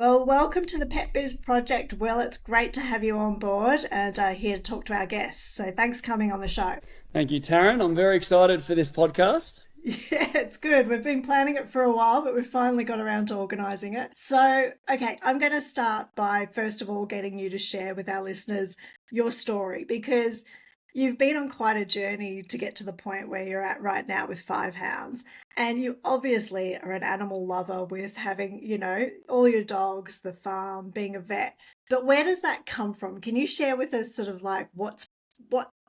Well, welcome to the Pet Biz Project. Well, it's great to have you on board and here to talk to our guests. So thanks for coming on the show. Thank you, Tarryn. I'm very excited for this podcast. Yeah, it's good. We've been planning it for a while, but we've finally got around to organising it. So, okay, I'm going to start by first of all getting you to share with our listeners your story because you've been on quite a journey to get to the point where you're at right now with 5 hounds. And you obviously are an animal lover with having, all your dogs, the farm, being a vet. But where does that come from? Can you share with us sort of like what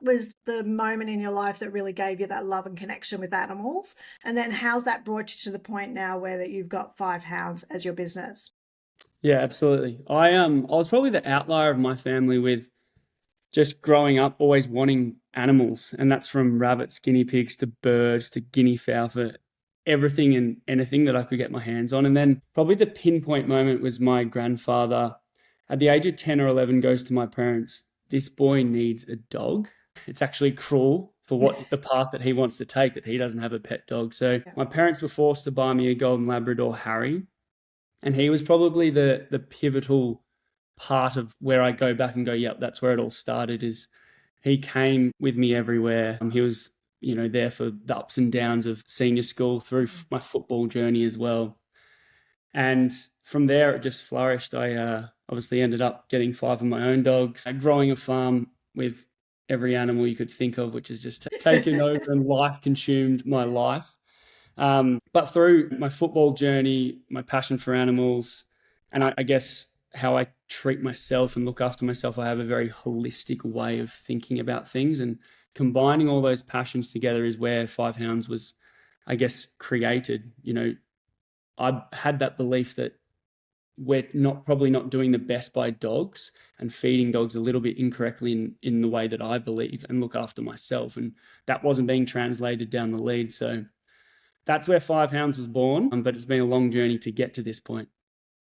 was the moment in your life that really gave you that love and connection with animals? And then how's that brought you to the point now where that you've got 5 hounds as your business? Yeah, absolutely. I was probably the outlier of my family with just growing up always wanting animals, and that's from rabbits, guinea pigs to birds to guinea fowl for everything and anything that I could get my hands on. And then probably the pinpoint moment was my grandfather at the age of 10 or 11 goes to my parents, "This boy needs a dog." It's actually cruel for what the path that he wants to take, that he doesn't have a pet dog. So my parents were forced to buy me a golden Labrador, Harry, and he was probably the pivotal part of where I go back and go, yep, that's where it all started. Is he came with me everywhere. He was, there for the ups and downs of senior school through my football journey as well. And from there, it just flourished. I obviously ended up getting 5 of my own dogs, growing a farm with every animal you could think of, which has just taken over and life consumed my life. But through my football journey, my passion for animals, and I guess how I treat myself and look after myself, I have a very holistic way of thinking about things. And combining all those passions together is where 5 Hounds was, I guess, created. I had that belief that we're probably not doing the best by dogs and feeding dogs a little bit incorrectly in the way that I believe and look after myself. And that wasn't being translated down the lead. So that's where 5 Hounds was born, but it's been a long journey to get to this point.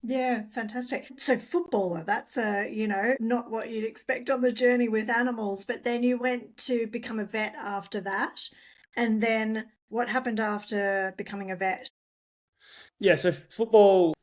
Yeah, fantastic. So footballer, that's not what you'd expect on the journey with animals, but then you went to become a vet after that. And then what happened after becoming a vet? Yeah, so football,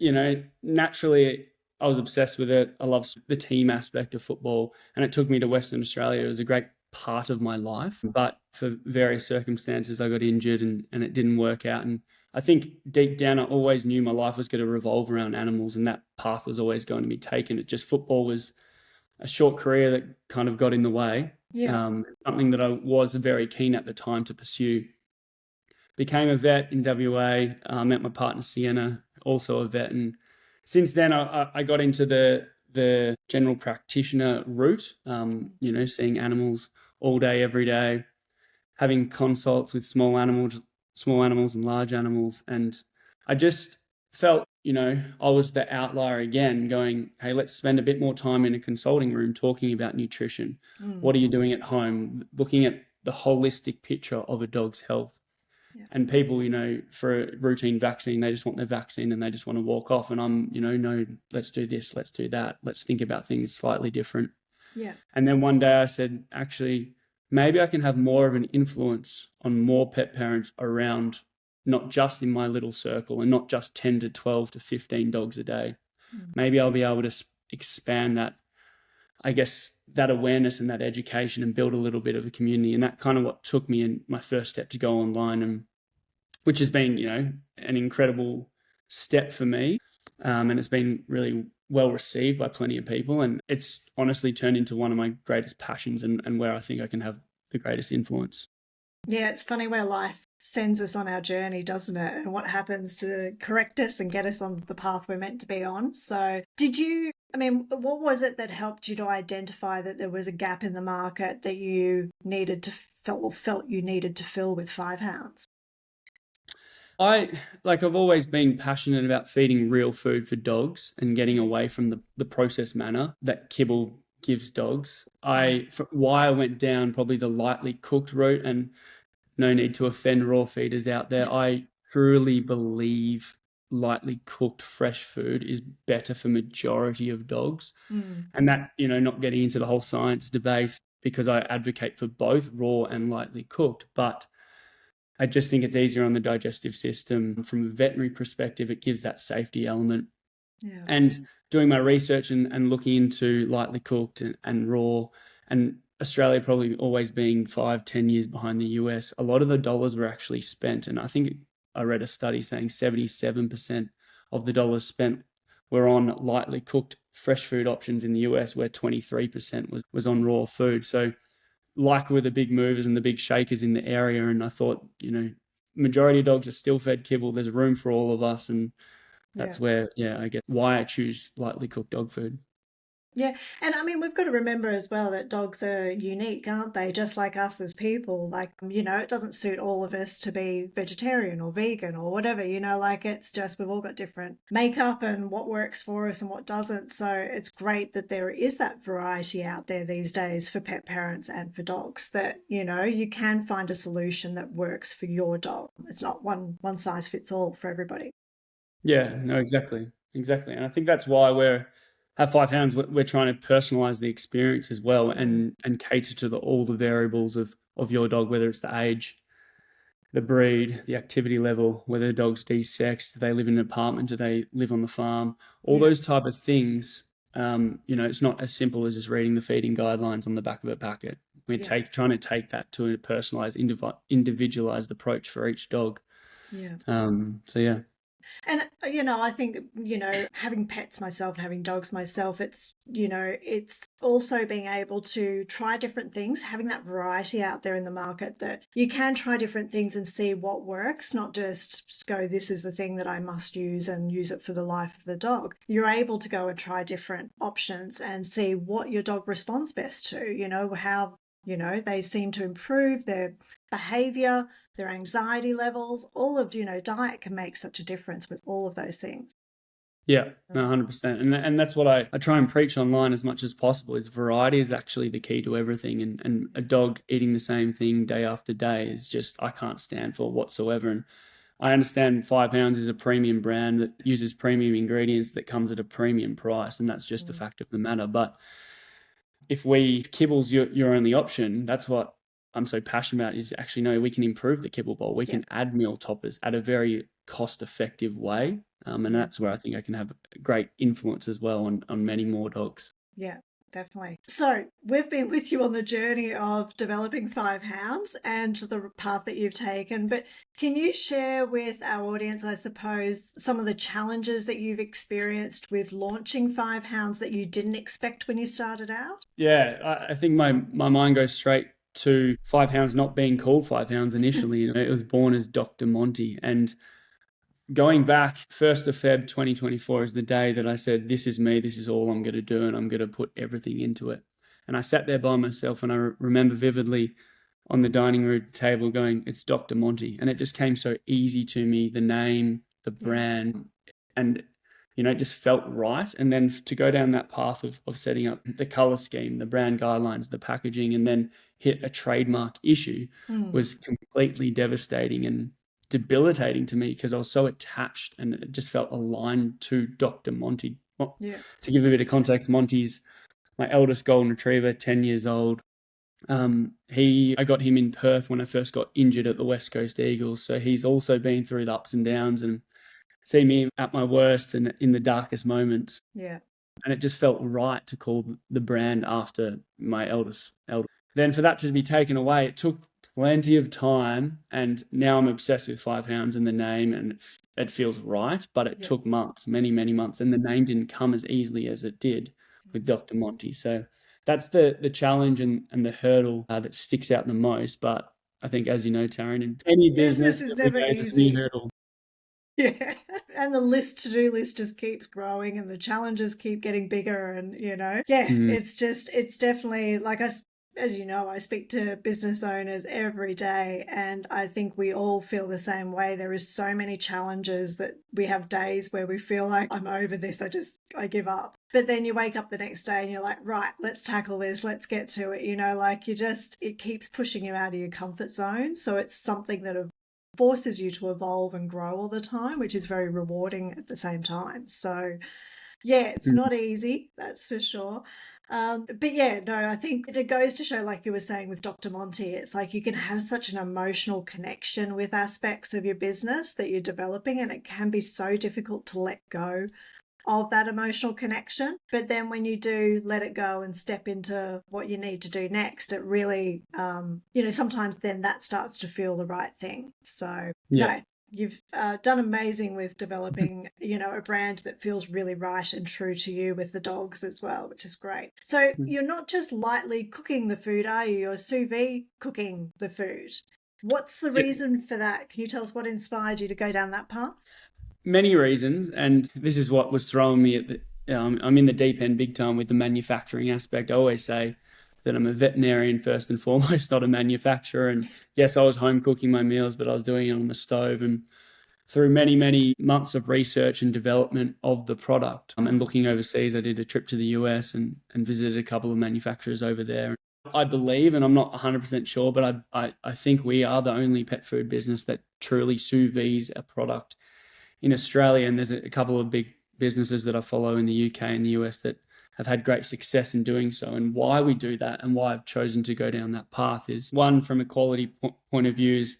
naturally I was obsessed with it. I love the team aspect of football, and it took me to Western Australia. It was a great part of my life, but for various circumstances, I got injured and it didn't work out. And I think deep down, I always knew my life was going to revolve around animals, and that path was always going to be taken. It just football was a short career that kind of got in the way. Yeah. Something that I was very keen at the time to pursue. Became a vet in WA, met my partner Sienna, also a vet. And since then, I got into the general practitioner route, seeing animals all day, every day, having consults with small animals and large animals. And I just felt, I was the outlier again, going, hey, let's spend a bit more time in a consulting room talking about nutrition. What are you doing at home? Looking at the holistic picture of a dog's health. Yeah. And people, for a routine vaccine, they just want their vaccine and they just want to walk off. And I'm, no, let's do this, let's do that. Let's think about things slightly different. Yeah. And then one day I said, actually, maybe I can have more of an influence on more pet parents around, not just in my little circle and not just 10 to 12 to 15 dogs a day. Maybe I'll be able to expand that, I guess, that awareness and that education and build a little bit of a community. And that kind of what took me in my first step to go online, and which has been, an incredible step for me. And it's been really well received by plenty of people. And it's honestly turned into one of my greatest passions and where I think I can have the greatest influence. Yeah, it's funny where life sends us on our journey, doesn't it? And what happens to correct us and get us on the path we're meant to be on. So what was it that helped you to identify that there was a gap in the market that you needed to felt you needed to fill with 5 Hounds? I've always been passionate about feeding real food for dogs and getting away from the processed manner that kibble gives dogs. Why I went down probably the lightly cooked route, and no need to offend raw feeders out there, I truly believe lightly cooked fresh food is better for majority of dogs. And that, not getting into the whole science debate, because I advocate for both raw and lightly cooked, but I just think it's easier on the digestive system. From a veterinary perspective, it gives that safety element. Yeah. And doing my research and looking into lightly cooked and raw, and Australia probably always being 5-10 years behind the US, a lot of the dollars were actually spent. And I think I read a study saying 77% of the dollars spent were on lightly cooked fresh food options in the US, where 23% was on raw food. So like we're the big movers and the big shakers in the area. And I thought, majority of dogs are still fed kibble. There's room for all of us. And that's where, I get why I choose lightly cooked dog food. Yeah. And I mean, we've got to remember as well that dogs are unique, aren't they? Just like us as people. Like, it doesn't suit all of us to be vegetarian or vegan or whatever, like it's just we've all got different makeup and what works for us and what doesn't. So it's great that there is that variety out there these days for pet parents and for dogs that, you can find a solution that works for your dog. It's not one size fits all for everybody. Yeah, no, exactly. Exactly. And I think that's why have 5 hounds, we're trying to personalize the experience as well, and cater to all the variables of your dog, whether it's the age, the breed, the activity level, whether the dog's desexed, do they live in an apartment, do they live on the farm, all those type of things. It's not as simple as just reading the feeding guidelines on the back of a packet. We're trying to take that to a personalized, individualized approach for each dog. Yeah. So yeah. And, I think, having pets myself and having dogs myself, it's also being able to try different things, having that variety out there in the market that you can try different things and see what works, not just go, this is the thing that I must use and use it for the life of the dog. You're able to go and try different options and see what your dog responds best to, how they seem to improve their behavior, their anxiety levels, all of, diet can make such a difference with all of those things. Yeah, no, 100%. And that's what I try and preach online as much as possible, is variety is actually the key to everything. And a dog eating the same thing day after day is just, I can't stand for whatsoever. And I understand 5 Hounds is a premium brand that uses premium ingredients that comes at a premium price. And that's just the fact of the matter. But if kibble's your only option, that's what I'm so passionate about, is actually, no, we can improve the kibble bowl. We can add meal toppers at a very cost-effective way. And that's where I think I can have a great influence as well on many more dogs. Yeah, definitely. So we've been with you on the journey of developing 5 Hounds and the path that you've taken, but can you share with our audience, I suppose, some of the challenges that you've experienced with launching 5 Hounds that you didn't expect when you started out? Yeah, I think my mind goes straight to 5 Hounds not being called 5 Hounds initially. It was born as Dr. Monty. And going back, 1st of Feb 2024 is the day that I said, this is me, this is all I'm going to do, and I'm going to put everything into it. And I sat there by myself, and I remember vividly on the dining room table going, it's Dr. Monty. And it just came so easy to me, the name, the brand, and it just felt right. And then to go down that path of setting up the color scheme, the brand guidelines, the packaging, and then hit a trademark issue was completely devastating and debilitating to me, because I was so attached and it just felt aligned to Dr. Monty. To give a bit of context, Monty's my eldest golden retriever, 10 years old. I got him in Perth when I first got injured at the West Coast Eagles. So he's also been through the ups and downs and seen me at my worst and in the darkest moments. Yeah. And it just felt right to call the brand after my eldest. Then for that to be taken away, it took plenty of time, and now I'm obsessed with 5 Hounds and the name, and it feels right, but it took months, many, many months, and the name didn't come as easily as it did with Dr. Monty. So that's the challenge and the hurdle that sticks out the most. But I think, as you know, Tarryn, in any business is every never day there's a easy. new hurdle. Yeah. And the to-do list just keeps growing and the challenges keep getting bigger. And, it's definitely like as you know, I speak to business owners every day, and I think we all feel the same way. There is so many challenges that we have days where we feel like, I'm over this, I give up. But then you wake up the next day and you're like, right, let's tackle this, let's get to it. It keeps pushing you out of your comfort zone. So it's something that forces you to evolve and grow all the time, which is very rewarding at the same time. So yeah, it's not easy, that's for sure. But yeah, no, I think it goes to show, like you were saying with Dr. Monty, it's like you can have such an emotional connection with aspects of your business that you're developing, and it can be so difficult to let go of that emotional connection. But then when you do let it go and step into what you need to do next, it really, sometimes then that starts to feel the right thing. So, Yeah. no, you've done amazing with developing, a brand that feels really right and true to you with the dogs as well, which is great. So you're not just lightly cooking the food, are you? You're sous vide cooking the food. What's the Yeah. reason for that? Can you tell us what inspired you to go down that path? Many reasons, and this is what was throwing me at the. I'm in the deep end big time with the manufacturing aspect. I always say that I'm a veterinarian first and foremost, not a manufacturer. And yes, I was home cooking my meals, but I was doing it on the stove. And through many, many months of research and development of the product and looking overseas, I did a trip to the US and visited a couple of manufacturers over there. I believe, and I'm not 100% sure, but I think we are the only pet food business that truly sous vides a product in Australia. And there's a couple of big businesses that I follow in the UK and the US that have had great success in doing so. And why we do that and why I've chosen to go down that path is, one, from a quality point of view, is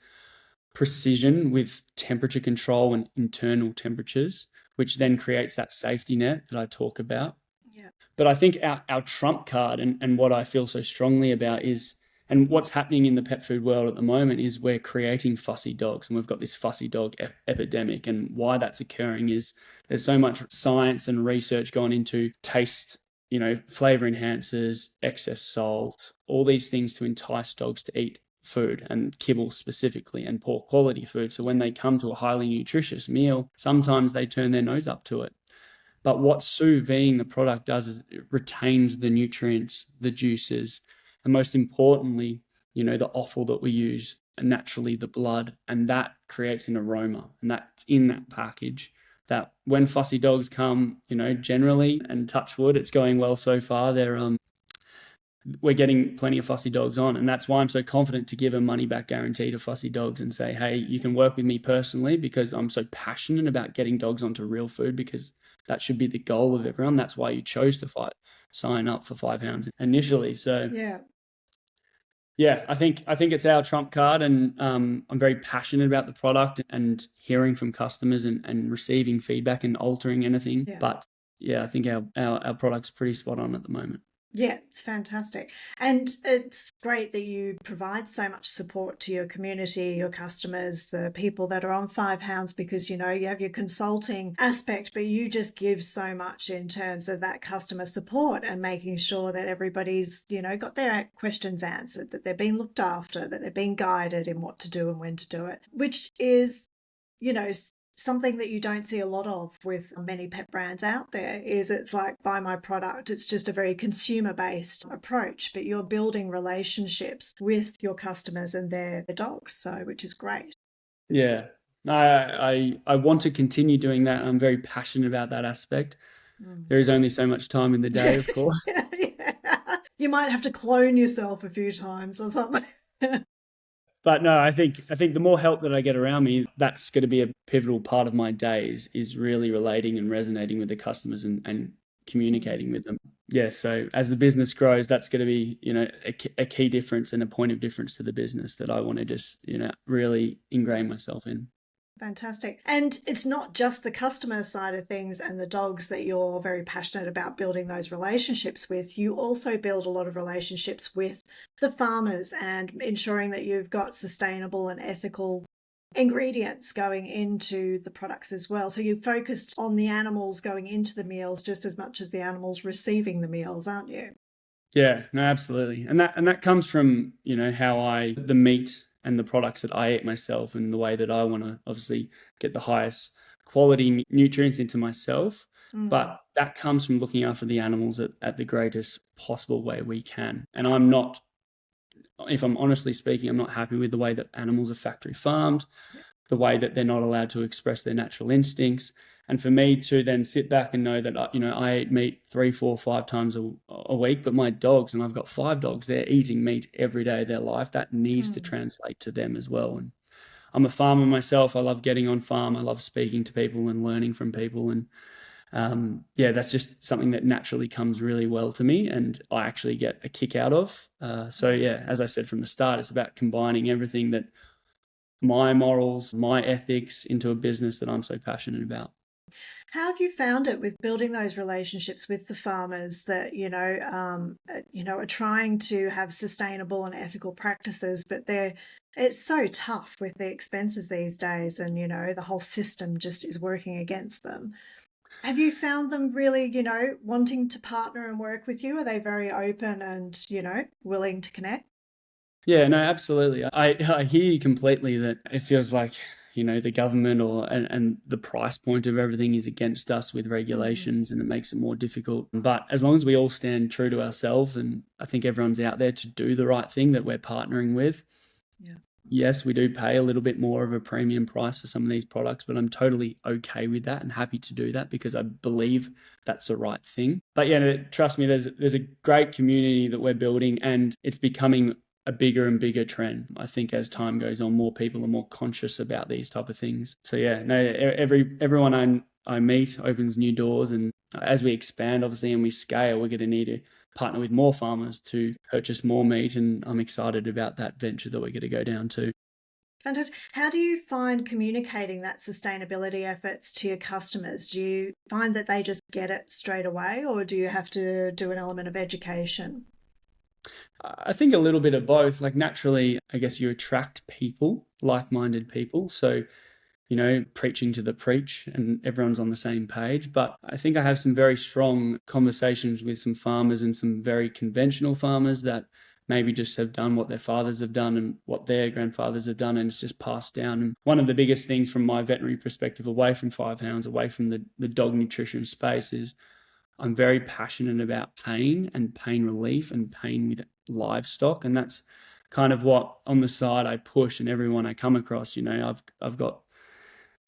precision with temperature control and internal temperatures, which then creates that safety net that I talk about. Yeah. But I think our trump card and what I feel so strongly about is, and what's happening in the pet food world at the moment is we're creating fussy dogs, and we've got this fussy dog epidemic. And why that's occurring is there's so much science and research gone into taste, flavor enhancers, excess salt, all these things to entice dogs to eat food, and kibble specifically, and poor quality food. So when they come to a highly nutritious meal, sometimes they turn their nose up to it. But what sous vide the product does is it retains the nutrients, the juices, and most importantly, the offal that we use, and naturally the blood, and that creates an aroma, and that's in that package. That when fussy dogs come, generally, and touch wood, it's going well so far. We're getting plenty of fussy dogs on, and that's why I'm so confident to give a money back guarantee to fussy dogs and say, hey, you can work with me personally, because I'm so passionate about getting dogs onto real food, because that should be the goal of everyone. That's why you chose to sign up for 5 Hounds initially. So yeah, I think it's our trump card, and I'm very passionate about the product and hearing from customers and receiving feedback and altering anything. Yeah. But yeah, I think our product's pretty spot on at the moment. Yeah, it's fantastic. And it's great that you provide so much support to your community, your customers, the people that are on 5 Hounds, because, you have your consulting aspect, but you just give so much in terms of that customer support and making sure that everybody's, got their questions answered, that they're being looked after, that they're being guided in what to do and when to do it, which is, something that you don't see a lot of with many pet brands out there. Is it's like, buy my product. It's just a very consumer based approach, but you're building relationships with your customers and their dogs, so which is great. Yeah, I want to continue doing that. I'm very passionate about that aspect. There is only so much time in the day, of course. Yeah. You might have to clone yourself a few times or something. But no, I think the more help that I get around me, that's going to be a pivotal part of my days, is really relating and resonating with the customers and communicating with them. Yeah, so as the business grows, that's going to be, a key difference and a point of difference to the business that I want to just, really ingrain myself in. Fantastic. And it's not just the customer side of things and the dogs that you're very passionate about building those relationships with. You also build a lot of relationships with the farmers and ensuring that you've got sustainable and ethical ingredients going into the products as well. So you're focused on the animals going into the meals just as much as the animals receiving the meals, aren't you? Yeah, no, absolutely. And that comes from, how the meat and the products that I eat myself, and the way that I want to obviously get the highest quality nutrients into myself. But that comes from looking after the animals at the greatest possible way we can. And if I'm honestly speaking, I'm not happy with the way that animals are factory farmed, the way that they're not allowed to express their natural instincts. And for me to then sit back and know that, I eat meat 3, 4, 5 times a week, but my dogs, and I've got 5 dogs, they're eating meat every day of their life. That needs to translate to them as well. And I'm a farmer myself. I love getting on farm. I love speaking to people and learning from people. And that's just something that naturally comes really well to me, and I actually get a kick out of. So yeah, as I said from the start, it's about combining everything, that my morals, my ethics, into a business that I'm so passionate about. How have you found it with building those relationships with the farmers that are trying to have sustainable and ethical practices, but it's so tough with the expenses these days, and the whole system just is working against them. Have you found them really, wanting to partner and work with you? Are they very open and willing to connect? Yeah, no, absolutely. I hear you completely that it feels like, the government and the price point of everything is against us with Mm, regulations, and it makes it more difficult. But as long as we all stand true to ourselves, and I think everyone's out there to do the right thing that we're partnering with. yeah. Yes, we do pay a little bit more of a premium price for some of these products, but I'm totally okay with that and happy to do that because I believe that's the right thing. But yeah, no, trust me, there's a great community that we're building, and it's becoming a bigger and bigger trend. I think as time goes on, more people are more conscious about these type of things. So yeah, no, everyone I meet opens new doors, and as we expand, obviously, and we scale, we're going to need to partner with more farmers to purchase more meat, and I'm excited about that venture that we're going to go down to. Fantastic. How do you find communicating that sustainability efforts to your customers? Do you find that they just get it straight away, or do you have to do an element of education? I think a little bit of both. Like naturally, I guess you attract people, like-minded people. So, preaching to the preach and everyone's on the same page. But I think I have some very strong conversations with some farmers and some very conventional farmers that maybe just have done what their fathers have done and what their grandfathers have done, and it's just passed down. And one of the biggest things from my veterinary perspective, away from Five Hounds, away from the dog nutrition space, is I'm very passionate about pain and pain relief and pain with livestock. And that's kind of what on the side I push, and everyone I come across, I've got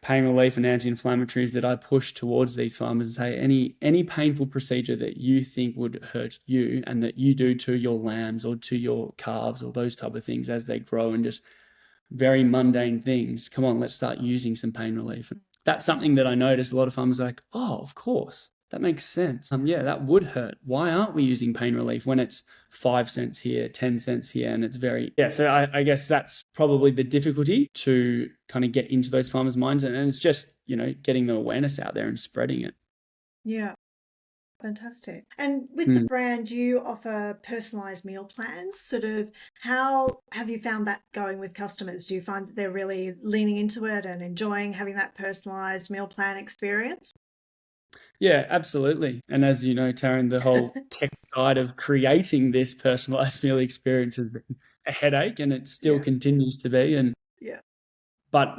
pain relief and anti-inflammatories that I push towards these farmers and say any painful procedure that you think would hurt you and that you do to your lambs or to your calves or those type of things as they grow, and just very mundane things. Come on, let's start using some pain relief. That's something that I notice a lot of farmers are like, oh, of course, that makes sense. Yeah, that would hurt. Why aren't we using pain relief when it's 5 cents here, 10 cents here? And it's yeah. So I guess that's probably the difficulty to kind of get into those farmers' minds. And it's just, getting the awareness out there and spreading it. Yeah. Fantastic. And with the Mm. brand, you offer personalized meal plans. Sort of, how have you found that going with customers? Do you find that they're really leaning into it and enjoying having that personalized meal plan experience? Yeah, absolutely. And as you know, Taryn, the whole tech side of creating this personalized meal experience has been a headache, and it still Yeah, continues to be. yeah, But,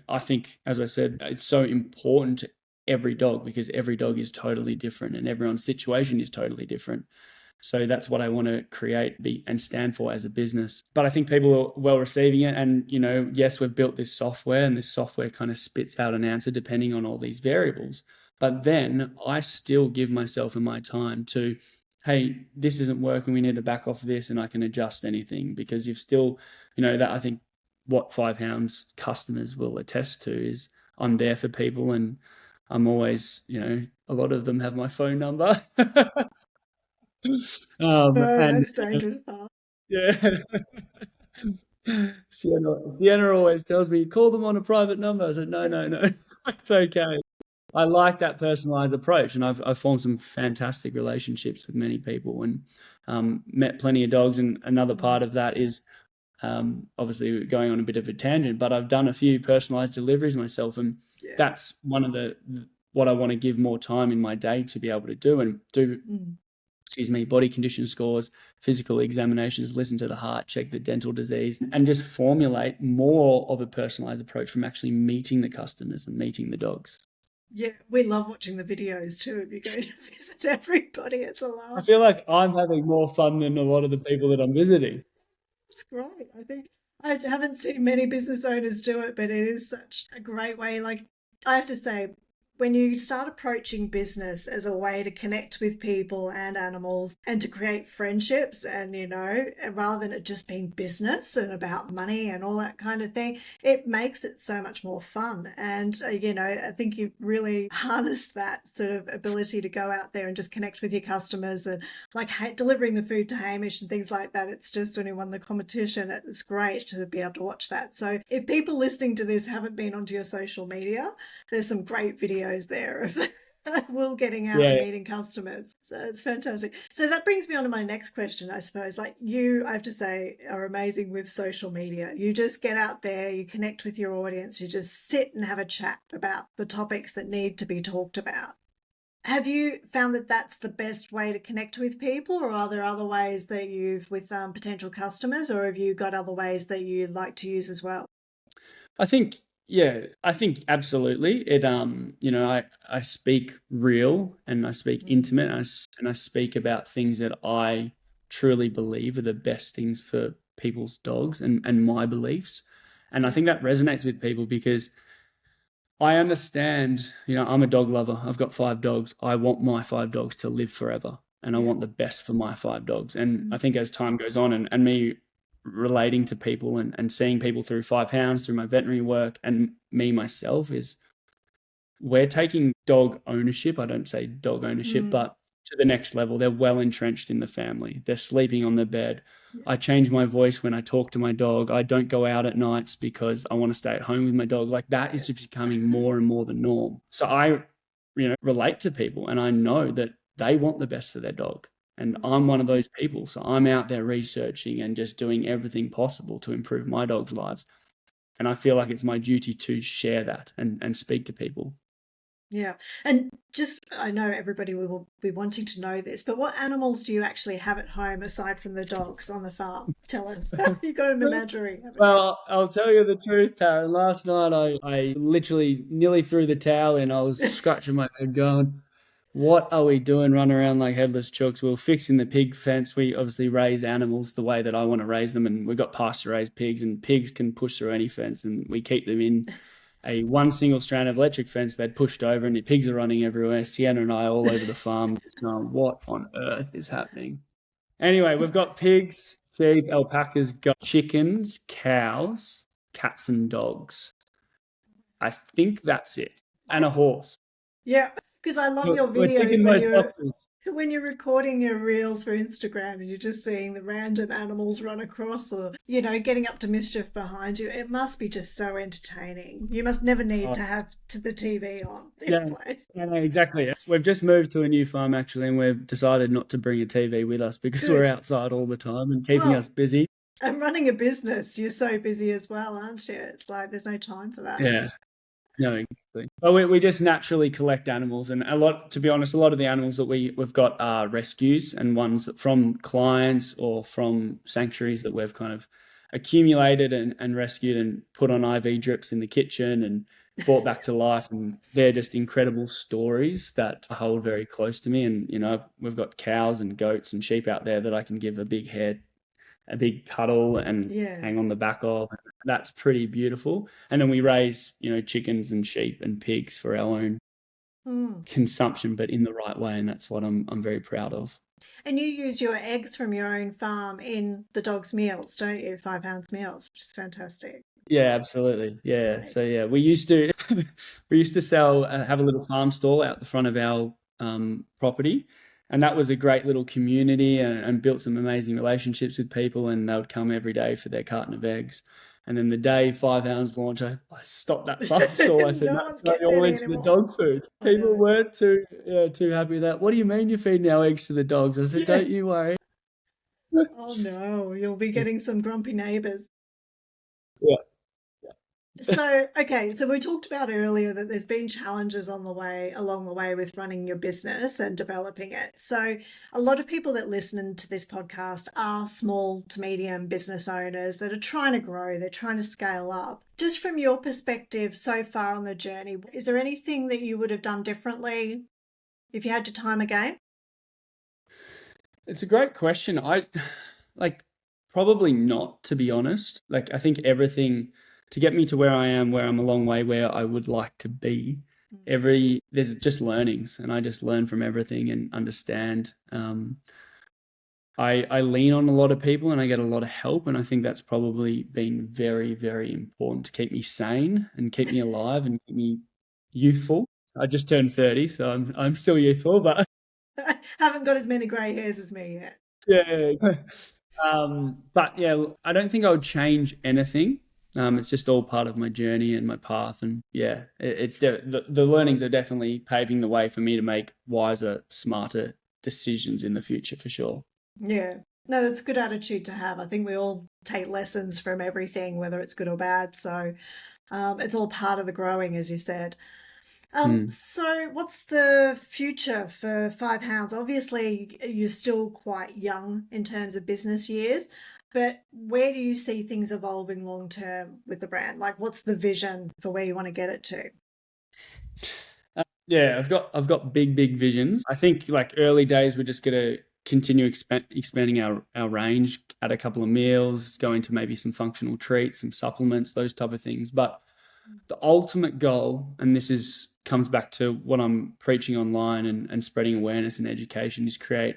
I think, as I said, it's so important to every dog because every dog is totally different and everyone's situation is totally different. So that's what I want to create and stand for as a business. But I think people are well receiving it. And, yes, we've built this software, and this software kind of spits out an answer depending on all these variables. But then I still give myself and my time to, hey, this isn't working. We need to back off this, and I can adjust anything because you've still, that I think what Five Hounds customers will attest to is I'm there for people, and I'm always, a lot of them have my phone number. no, And that's dangerous. yeah, Sienna always tells me, call them on a private number. I said, no, no, no, it's okay. I like that personalized approach, and I've formed some fantastic relationships with many people, and met plenty of dogs. And another part of that is obviously going on a bit of a tangent, but I've done a few personalized deliveries myself, and Yeah. that's one of what I want to give more time in my day to be able to do, and do, Mm. excuse me, body condition scores, physical examinations, listen to the heart, check the dental disease, and just formulate more of a personalized approach from actually meeting the customers and meeting the dogs. Yeah, we love watching the videos too. If you go to visit everybody, it's a I laugh. feel like I'm having more fun than a lot of the people that I'm visiting. It's great. I think I haven't seen many business owners do it, but it is such a great way. Like, I have to say, when you start approaching business as a way to connect with people and animals and to create friendships, and rather than it just being business and about money and all that kind of thing, it makes it so much more fun. And I think you've really harnessed that sort of ability to go out there and just connect with your customers, and like delivering the food to Hamish and things like that. It's just when he won the competition, it was great to be able to watch that. So if people listening to this haven't been onto your social media, there's some great videos videos there of Will getting out and Yeah. meeting customers. So it's fantastic. So that brings me on to my next question, I suppose. Like you, I have to say, are amazing with social media. You just get out there, you connect with your audience, you just sit and have a chat about the topics that need to be talked about. Have you found that that's the best way to connect with people, or are there other ways that you've with potential customers, or have you got other ways that you like to use as well? I think, yeah, I think absolutely. I speak real and I speak intimate and I speak about things that I truly believe are the best things for people's dogs and my beliefs. And I Yeah, think that resonates with people because I understand, I'm a dog lover. I've got 5 dogs. I want my 5 dogs to live forever and I yeah, want the best for my 5 dogs. And I think as time goes on and me relating to people and seeing people through 5 Hounds, through my veterinary work and me myself is we're taking dog ownership. I don't say dog ownership, mm, but to the next level. They're well entrenched in the family. They're sleeping on the bed. yeah, I change my voice when I talk to my dog. I don't go out at nights because I want to stay at home with my dog. Like that is just becoming more and more the norm. So I, relate to people and I know that they want the best for their dog. And I'm one of those people. So I'm out there researching and just doing everything possible to improve my dog's lives. And I feel like it's my duty to share that and speak to people. yeah. And just, I know everybody will be wanting to know this, but what animals do you actually have at home aside from the dogs on the farm? Tell us. You got a menagerie, haven't you? Well, I'll tell you the truth, Tarryn. Last night I literally nearly threw the towel in. I was scratching my head going, what are we doing running around like headless chooks? We were fixing the pig fence. We obviously raise animals the way that I want to raise them, and we've got pasture raised pigs, and pigs can push through any fence, and we keep them in a one single strand of electric fence they'd pushed over, and the pigs are running everywhere. Sienna and I all over the farm, just going, what on earth is happening? Anyway, we've got pigs, sheep, alpacas, got chickens, cows, cats, and dogs. I think that's it. And a horse. Yeah, because I love your We're videos ticking those boxes. when you're recording your reels for Instagram and you're just seeing the random animals run across or, getting up to mischief behind you. It must be just so entertaining. You must never need Oh, to have the TV on in yeah, place. yeah, no, exactly. We've just moved to a new farm actually, and we've decided not to bring a TV with us because we're Good. outside all the time and keeping us Well, busy. and running a business, you're so busy as well, aren't you? It's like there's no time for that. Yeah. No, exactly. But we just naturally collect animals, and to be honest, a lot of the animals that we've got are rescues and ones from clients or from sanctuaries that we've kind of accumulated and rescued and put on IV drips in the kitchen and brought back to life. And they're just incredible stories that I hold very close to me. And we've got cows and goats and sheep out there that I can give a big cuddle and Yeah. hang on the back of. That's pretty beautiful. And then we raise, chickens and sheep and pigs for our own Mm. consumption, but in the right way. And that's what I'm very proud of. And you use your eggs from your own farm in the dog's meals, don't you? 5 pounds meals, which is fantastic. Yeah, absolutely. Yeah. So Great. yeah, we used to we used to sell have a little farm stall out the front of our property, and that was a great little community and built some amazing relationships with people. And they would come every day for their carton of eggs. And then the day 5 Hounds launched, I stopped that farm stall. I said, No no, one's no, getting you're all any into the anymore. dog food. I People know. weren't too happy with that. What do you mean you're feeding our eggs to the dogs? I said, Yeah. don't you worry. Oh no, you'll be getting some grumpy neighbours. Yeah. So, okay, so we talked about earlier that there's been challenges along the way with running your business and developing it. So, a lot of people that listen to this podcast are small to medium business owners that are trying to grow, they're trying to scale up. Just from your perspective so far on the journey, is there anything that you would have done differently if you had your time again? It's a great question. I like probably not, to be honest. Like I think everything to get me to where I am, where I'm a long way where I would like to be. There's just learnings, and I just learn from everything and understand. I lean on a lot of people and I get a lot of help, and I think that's probably been very, very important to keep me sane and keep me alive and keep me youthful. I just turned 30, so I'm still youthful, but Haven't got as many grey hairs as me yeah. But yeah, I don't think I would change anything. It's just all part of my journey and my path. And yeah, the learnings are definitely paving the way for me to make wiser, smarter decisions in the future for sure. Yeah. No, that's a good attitude to have. I think we all take lessons from everything, whether it's good or bad. So it's all part of the growing, as you said. Mm. So what's the future for Five Hounds? Obviously, you're still quite young in terms of business years, but where do you see things evolving long term with the brand? Like, what's the vision for where you want to get it to? Yeah, I've got big visions. I think like early days, we're just gonna continue expanding our range, add a couple of meals, go into maybe some functional treats, some supplements, those type of things. But the ultimate goal, and this is comes back to what I'm preaching online and spreading awareness and education, is create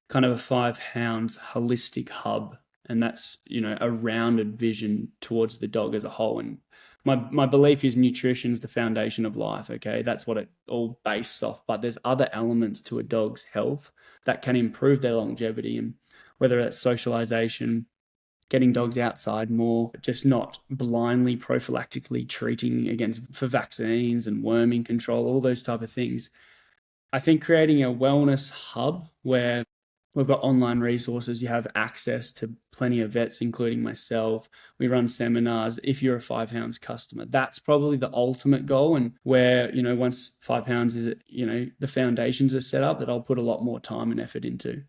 kind of a Five Hounds holistic hub. And that's, a rounded vision towards the dog as a whole. And my belief is nutrition is the foundation of life. Okay. That's what it all based off. But there's other elements to a dog's health that can improve their longevity. And whether it's socialization, getting dogs outside more, just not blindly prophylactically treating against for vaccines and worming control, all those type of things. I think creating a wellness hub where we've got online resources, you have access to plenty of vets, including myself. We run seminars. If you're a Five Hounds customer, that's probably the ultimate goal. And where, once Five Hounds is, the foundations are set up, that I'll put a lot more time and effort into.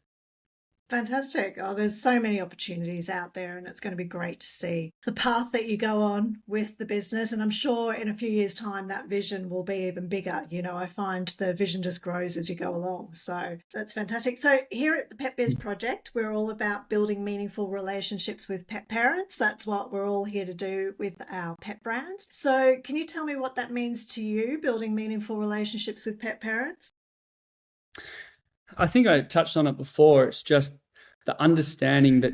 Fantastic. Oh, there's so many opportunities out there, and it's going to be great to see the path that you go on with the business. And I'm sure in a few years' time, that vision will be even bigger. I find the vision just grows as you go along. So that's fantastic. So, here at the Pet Biz Project, we're all about building meaningful relationships with pet parents. That's what we're all here to do with our pet brands. So, can you tell me what that means to you, building meaningful relationships with pet parents? I think I touched on it before. It's just the understanding that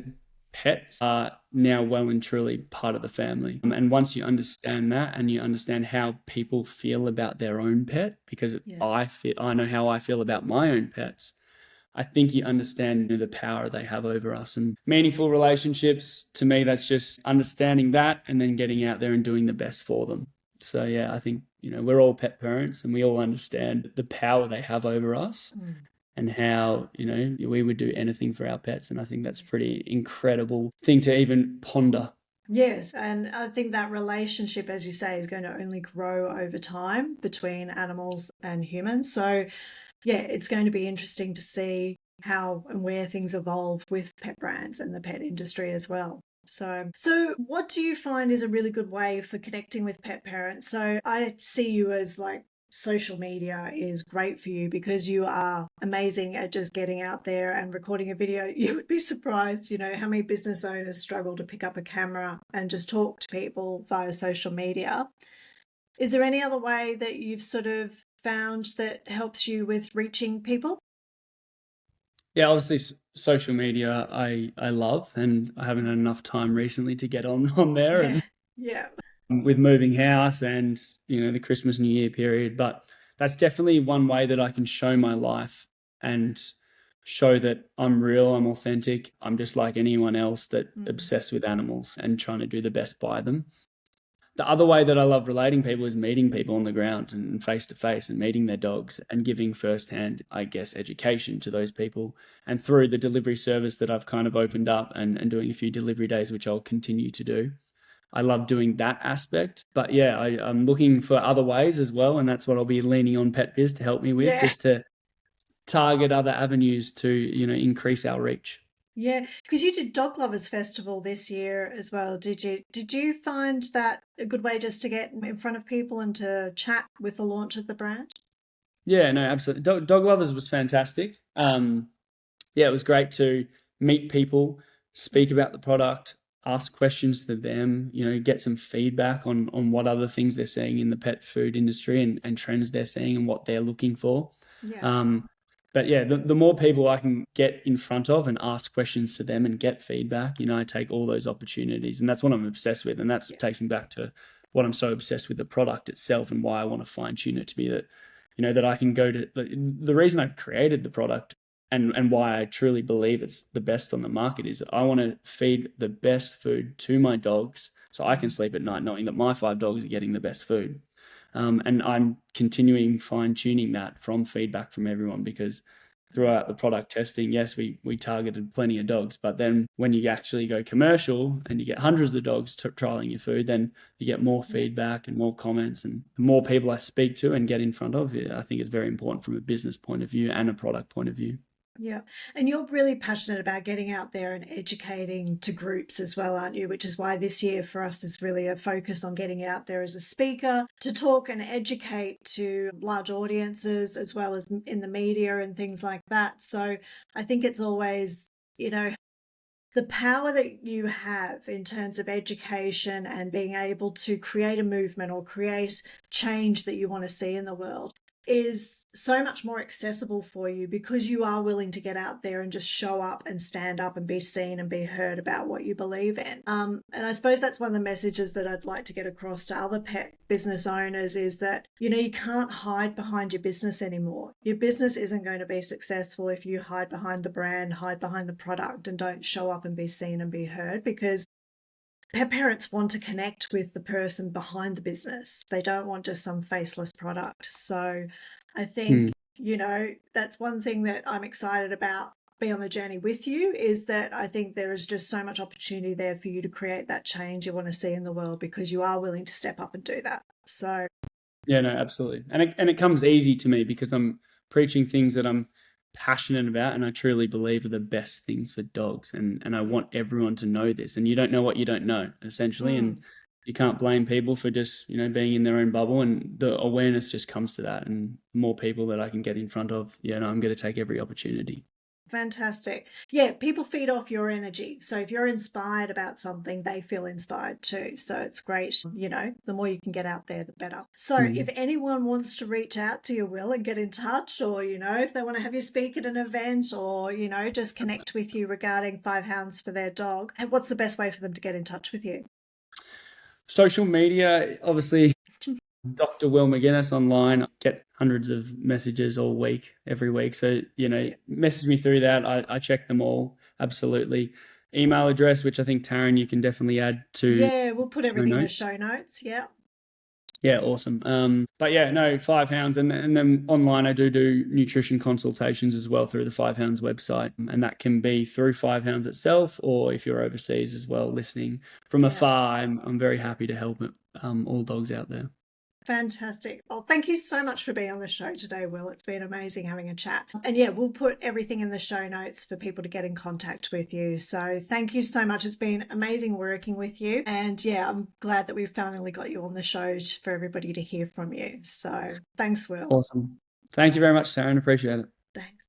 pets are now well and truly part of the family. And once you understand that and you understand how people feel about their own pet, because Yeah. I know how I feel about my own pets, I think you understand the power they have over us. And meaningful relationships, to me, that's just understanding that and then getting out there and doing the best for them. So yeah, I think, we're all pet parents and we all understand the power they have over us Mm. and how, we would do anything for our pets. And I think that's a pretty incredible thing to even ponder. Yes, and I think that relationship, as you say, is going to only grow over time between animals and humans. So, yeah, it's going to be interesting to see how and where things evolve with pet brands and the pet industry as well. So what do you find is a really good way for connecting with pet parents? So I see you as like social media is great for you because you are amazing at just getting out there and recording a video. You would be surprised, how many business owners struggle to pick up a camera and just talk to people via social media. Is there any other way that you've sort of found that helps you with reaching people? Yeah, obviously social media I love, and I haven't had enough time recently to get on there, Yeah, and yeah, with moving house and the Christmas New Year period. But that's definitely one way that I can show my life and show that I'm real, I'm authentic, I'm just like anyone else that mm, obsessed with animals and trying to do the best by them. The other way that I love relating people is meeting people on the ground and face to face and meeting their dogs and giving firsthand, I guess, education to those people. And through the delivery service that I've kind of opened up and doing a few delivery days, which I'll continue to do. I love doing that aspect. But yeah, I'm looking for other ways as well. And that's what I'll be leaning on Pet Biz to help me with, yeah. just to target other avenues to, increase our reach. Yeah, because you did Dog Lovers Festival this year as well, did you? Did you find that a good way just to get in front of people and to chat with the launch of the brand? Yeah, no, absolutely. Dog Lovers was fantastic. Yeah, it was great to meet people, speak about the product, ask questions to them, get some feedback on what other things they're seeing in the pet food industry and trends they're seeing and what they're looking for. Yeah, Um, but yeah, the more people I can get in front of and ask questions to them and get feedback, I take all those opportunities. And that's what I'm obsessed with. And that's what yeah, takes me back to what I'm so obsessed with the product itself and why I want to fine tune it to be that, that I can go to the reason I've created the product and why I truly believe it's the best on the market is I want to feed the best food to my dogs So I can sleep at night knowing that my 5 dogs are getting the best food. And I'm continuing fine tuning that from feedback from everyone, because throughout the product testing, yes, we targeted plenty of dogs, but then when you actually go commercial and you get hundreds of dogs trialing your food, then you get more feedback and more comments, and the more people I speak to and get in front of, I think it's very important from a business point of view and a product point of view. Yeah. And you're really passionate about getting out there and educating to groups as well, aren't you? Which is why this year for us is really a focus on getting out there as a speaker to talk and educate to large audiences as well as in the media and things like that. So I think it's always, the power that you have in terms of education and being able to create a movement or create change that you want to see in the world is so much more accessible for you, because you are willing to get out there and just show up and stand up and be seen and be heard about what you believe in. And I suppose that's one of the messages that I'd like to get across to other pet business owners, is that, you can't hide behind your business anymore. Your business isn't going to be successful if you hide behind the brand, hide behind the product, and don't show up and be seen and be heard, because pet parents want to connect with the person behind the business. They don't want just some faceless product. So I think, that's one thing that I'm excited about, be on the journey with you, is that I think there is just so much opportunity there for you to create that change you want to see in the world, because you are willing to step up and do that. So Yeah, no, absolutely. And it comes easy to me because I'm preaching things that I'm passionate about and I truly believe are the best things for dogs. And I want everyone to know this. And you don't know what you don't know, essentially. And you can't blame people for just, being in their own bubble. And the awareness just comes to that. And the more people that I can get in front of, I'm going to take every opportunity. fantastic. Yeah, people feed off your energy. So if you're inspired about something, they feel inspired too. So it's great. The more you can get out there, the better. So if anyone wants to reach out to you, Will, and get in touch, or, if they want to have you speak at an event, or, just connect with you regarding 5 hounds for their dog, what's the best way for them to get in touch with you? Social media, obviously, Dr. Will Maginness online. I get hundreds of messages all week, every week. So, message me through that. I check them all. Absolutely. Email address, which I think, Tarryn, you can definitely add to. Yeah, we'll put everything in the notes. show notes. Yeah. Yeah, awesome. But yeah, no, 5 hounds. And then online, I do nutrition consultations as well through the 5 hounds website. And that can be through 5 hounds itself, or if you're overseas as well, listening from afar, I'm very happy to help all dogs out there. Fantastic. Well, thank you so much for being on the show today, Will. It's been amazing having a chat. And yeah, we'll put everything in the show notes for people to get in contact with you. So thank you so much. It's been amazing working with you. And yeah, I'm glad that we've finally got you on the show for everybody to hear from you. So thanks, Will. Awesome. Thank you very much, Tarryn. Appreciate it. Thanks.